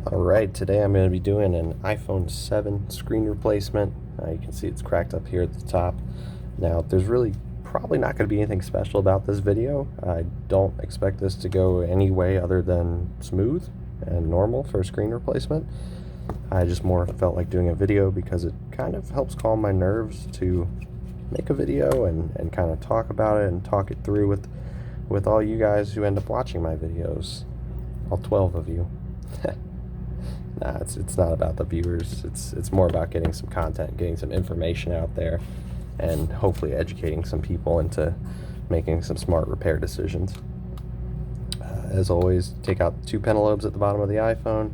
Alright, today I'm going to be doing an iPhone 7 screen replacement. You can see it's cracked up here at the top. Now, there's really probably not going to be anything special about this video. I don't expect this to go any way other than smooth and normal for a screen replacement. I just more felt like doing a video because it kind of helps calm my nerves to make a video and kind of talk about it and talk it through with all you guys who end up watching my videos. All 12 of you. Nah, it's not about the viewers. It's more about getting some content, getting some information out there, and hopefully educating some people into making some smart repair decisions. As always, take out the 2 pentalobes at the bottom of the iPhone.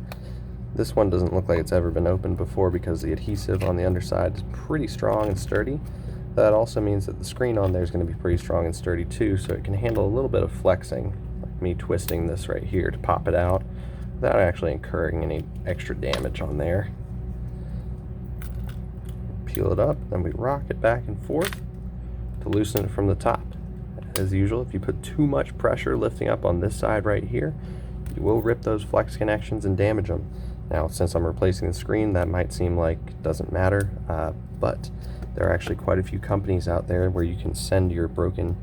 This one doesn't look like it's ever been opened before because the adhesive on the underside is pretty strong and sturdy. That also means that the screen on there is going to be pretty strong and sturdy too, so it can handle a little bit of flexing, like me twisting this right here to pop it out, without actually incurring any extra damage on there. Peel it up, then we rock it back and forth to loosen it from the top. As usual, if you put too much pressure lifting up on this side right here, you will rip those flex connections and damage them. Now, since I'm replacing the screen, that might seem like it doesn't matter, but there are actually quite a few companies out there where you can send your broken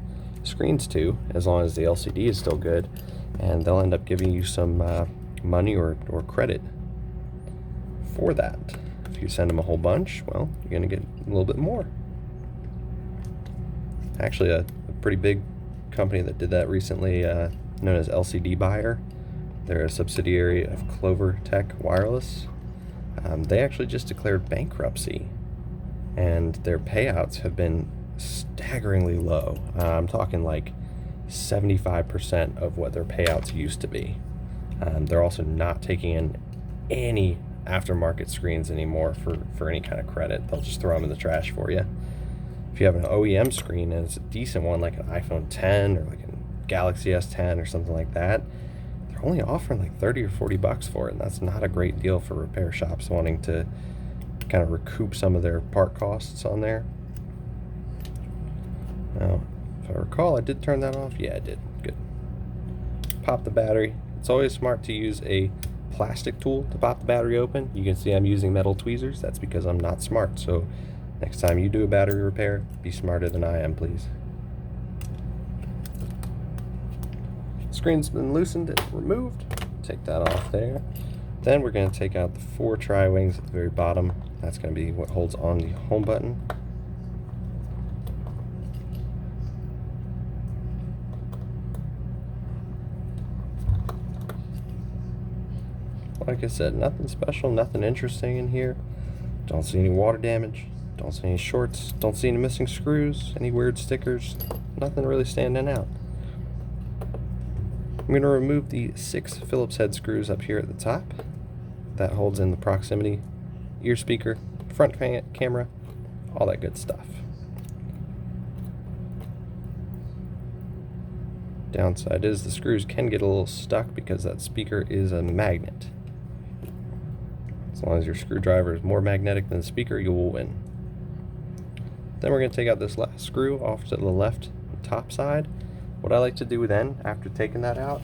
screens to, as long as the LCD is still good, and they'll end up giving you some money or credit for that. If you send them a whole bunch, well, you're going to get a little bit more. Actually, a pretty big company that did that recently, known as LCD Buyer. They're a subsidiary of Clover Tech Wireless. They actually just declared bankruptcy, and their payouts have been staggeringly low. I'm talking like 75% of what their payouts used to be. They're also not taking in any aftermarket screens anymore for any kind of credit. They'll just throw them in the trash for you. If you have an OEM screen and it's a decent one, like an iPhone 10 or like a Galaxy S10 or something like that, they're only offering like 30 or 40 bucks for it, and that's not a great deal for repair shops wanting to kind of recoup some of their part costs on there. Now, if I recall, I did turn that off. Yeah, I did. Good. Pop the battery. It's always smart to use a plastic tool to pop the battery open. You can see I'm using metal tweezers. That's because I'm not smart. So next time you do a battery repair, be smarter than I am, please. Screen's been loosened and removed. Take that off there. Then we're going to take out the 4 tri-wings at the very bottom. That's going to be what holds on the home button. Like I said, nothing special, nothing interesting in here. Don't see any water damage, don't see any shorts, don't see any missing screws, any weird stickers, nothing really standing out. I'm going to remove the 6 Phillips head screws up here at the top. That holds in the proximity, ear speaker, front camera, all that good stuff. Downside is the screws can get a little stuck because that speaker is a magnet. As long as your screwdriver is more magnetic than the speaker, you will win. Then we're going to take out this last screw off to the left top side. What I like to do then, after taking that out,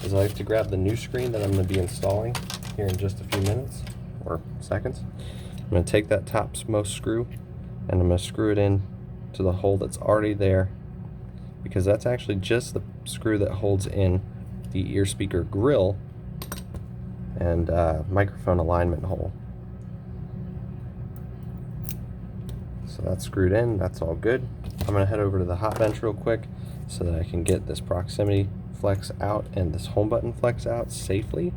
is I like to grab the new screen that I'm going to be installing here in just a few minutes, or seconds. I'm going to take that topmost screw, and I'm going to screw it in to the hole that's already there, because that's actually just the screw that holds in the ear speaker grill and microphone alignment hole. So that's screwed in, that's all good. I'm going to head over to the hot bench real quick so that I can get this proximity flex out and this home button flex out safely.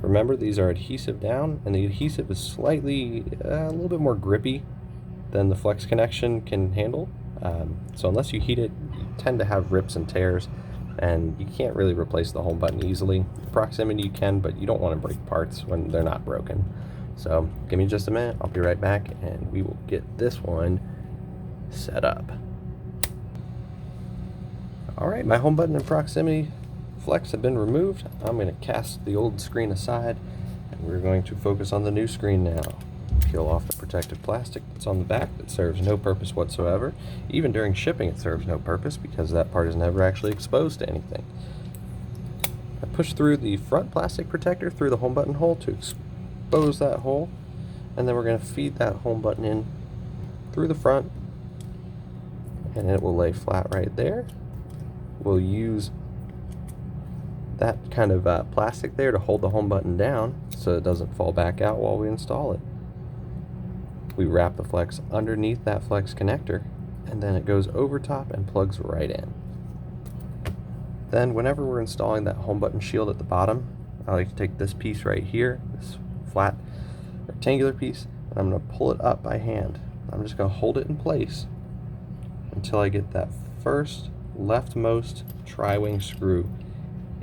Remember, these are adhesive down, and the adhesive is slightly a little bit more grippy than the flex connection can handle. So unless you heat it, you tend to have rips and tears, and you can't really replace the home button easily. Proximity you can, but you don't want to break parts when they're not broken. So give me just a minute, I'll be right back, and we will get this one set up. Alright, my home button and proximity flex have been removed. I'm going to cast the old screen aside, and we're going to focus on the new screen now. Peel off the protective plastic that's on the back that serves no purpose whatsoever. Even during shipping it serves no purpose because that part is never actually exposed to anything. I push through the front plastic protector through the home button hole to expose that hole, and then we're going to feed that home button in through the front, and it will lay flat right there. We'll use that kind of plastic there to hold the home button down so it doesn't fall back out while we install it. We wrap the flex underneath that flex connector, and then it goes over top and plugs right in. Then whenever we're installing that home button shield at the bottom, I like to take this piece right here, this flat rectangular piece, and I'm going to pull it up by hand. I'm just going to hold it in place until I get that first leftmost tri-wing screw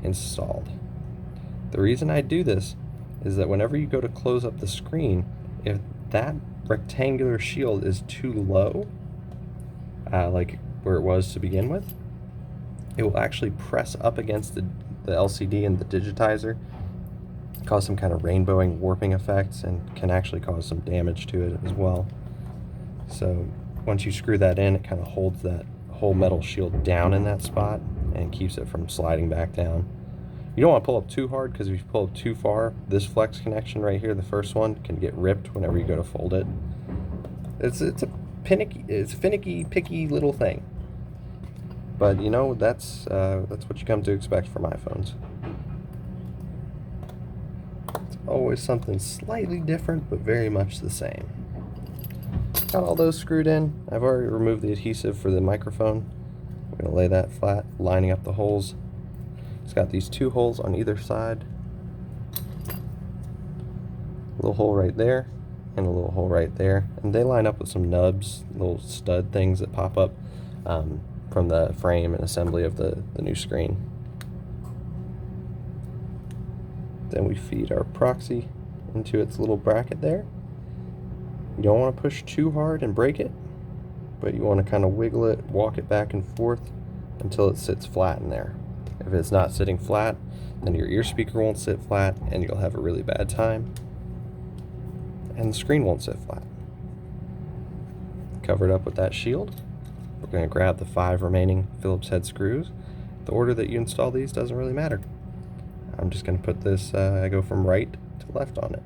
installed. The reason I do this is that whenever you go to close up the screen, if that rectangular shield is too low, like where it was to begin with, it will actually press up against the LCD and the digitizer, cause some kind of rainbowing warping effects, and can actually cause some damage to it as well. So once you screw that in, it kind of holds that whole metal shield down in that spot and keeps it from sliding back down. You don't want to pull up too hard, because if you pull up too far, this flex connection right here, the first one, can get ripped whenever you go to fold it. It's a finicky, picky little thing. But you know, that's what you come to expect from iPhones. It's always something slightly different, but very much the same. Got all those screwed in. I've already removed the adhesive for the microphone. I'm going to lay that flat, lining up the holes. It's got these two holes on either side. A little hole right there, and a little hole right there. And they line up with some nubs, little stud things that pop up from the frame and assembly of the new screen. Then we feed our proxy into its little bracket there. You don't want to push too hard and break it, but you want to kind of wiggle it, walk it back and forth until it sits flat in there. If it's not sitting flat, then your ear speaker won't sit flat and you'll have a really bad time, and the screen won't sit flat. Cover it up with that shield. We're going to grab the 5 remaining Phillips head screws. The order that you install these doesn't really matter. I'm just going to put this, I go from right to left on it.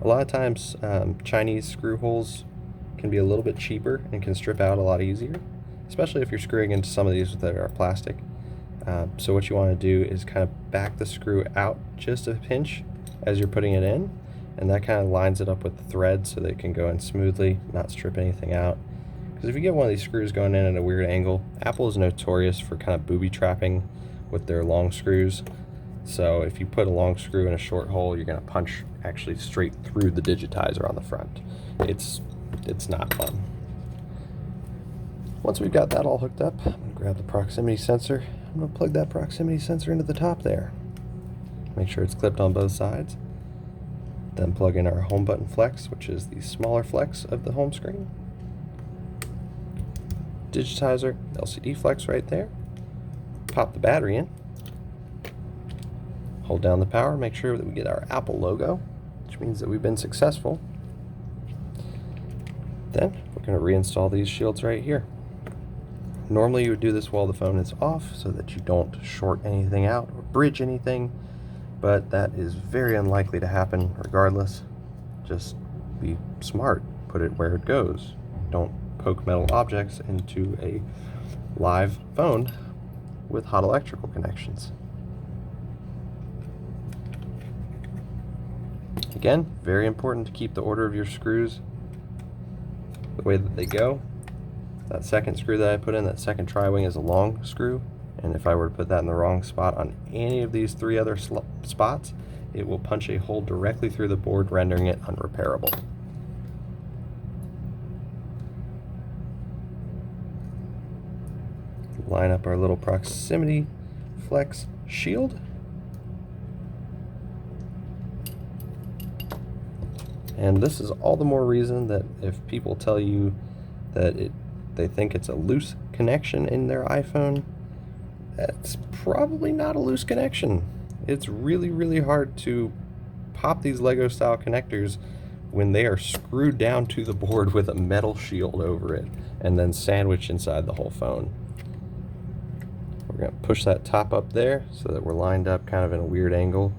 A lot of times Chinese screw holes can be a little bit cheaper and can strip out a lot easier, especially if you're screwing into some of these that are plastic. So what you want to do is kind of back the screw out just a pinch as you're putting it in, and that kind of lines it up with the thread so that it can go in smoothly, not strip anything out. Because if you get one of these screws going in at a weird angle, Apple is notorious for kind of booby trapping with their long screws. So if you put a long screw in a short hole, you're going to punch actually straight through the digitizer on the front. It's not fun. Once we've got that all hooked up, I'm going to grab the proximity sensor. I'm going to plug that proximity sensor into the top there. Make sure it's clipped on both sides. Then plug in our home button flex, which is the smaller flex of the home screen. Digitizer, LCD flex right there. Pop the battery in. Hold down the power, make sure that we get our Apple logo, which means that we've been successful. Then we're going to reinstall these shields right here. Normally you would do this while the phone is off so that you don't short anything out or bridge anything, but that is very unlikely to happen regardless. Just be smart, put it where it goes. Don't poke metal objects into a live phone with hot electrical connections. Again, very important to keep the order of your screws the way that they go. That second screw that I put in, that second tri-wing, is a long screw, and if I were to put that in the wrong spot on any of these 3 other spots, it will punch a hole directly through the board, rendering it unrepairable. Line up our little proximity flex shield. And this is all the more reason that if people tell you that they think it's a loose connection in their iPhone, that's probably not a loose connection. It's really, really hard to pop these Lego style connectors when they are screwed down to the board with a metal shield over it and then sandwiched inside the whole phone. going to push that top up there so that we're lined up kind of in a weird angle.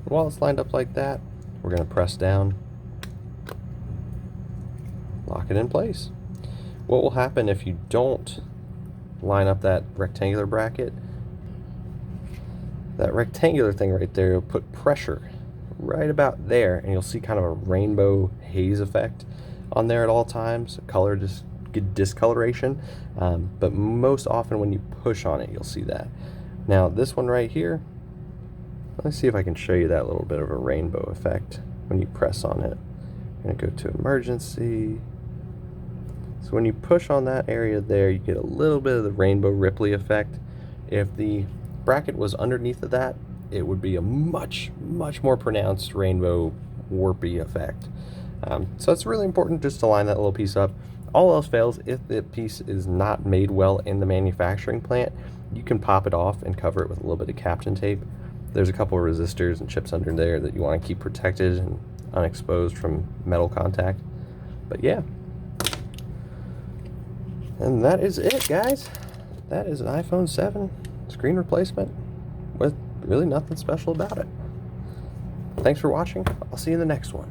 And while it's lined up like that, we're going to press down, lock it in place. What will happen if you don't line up that rectangular bracket? That rectangular thing right there will put pressure right about there, and you'll see kind of a rainbow haze effect on there at all times, color discoloration, but most often when you push on it, you'll see that. Now this one right here, let's see if I can show you that little bit of a rainbow effect when you press on it. I'm gonna go to emergency. So when you push on that area there, you get a little bit of the rainbow ripply effect. If the bracket was underneath of that, it would be a much more pronounced rainbow warpy effect. So it's really important just to line that little piece up. All else fails, if the piece is not made well in the manufacturing plant, you can pop it off and cover it with a little bit of Captain tape. There's a couple of resistors and chips under there that you want to keep protected and unexposed from metal contact. But yeah. And that is it, guys. That is an iPhone 7 screen replacement with really nothing special about it. Thanks for watching. I'll see you in the next one.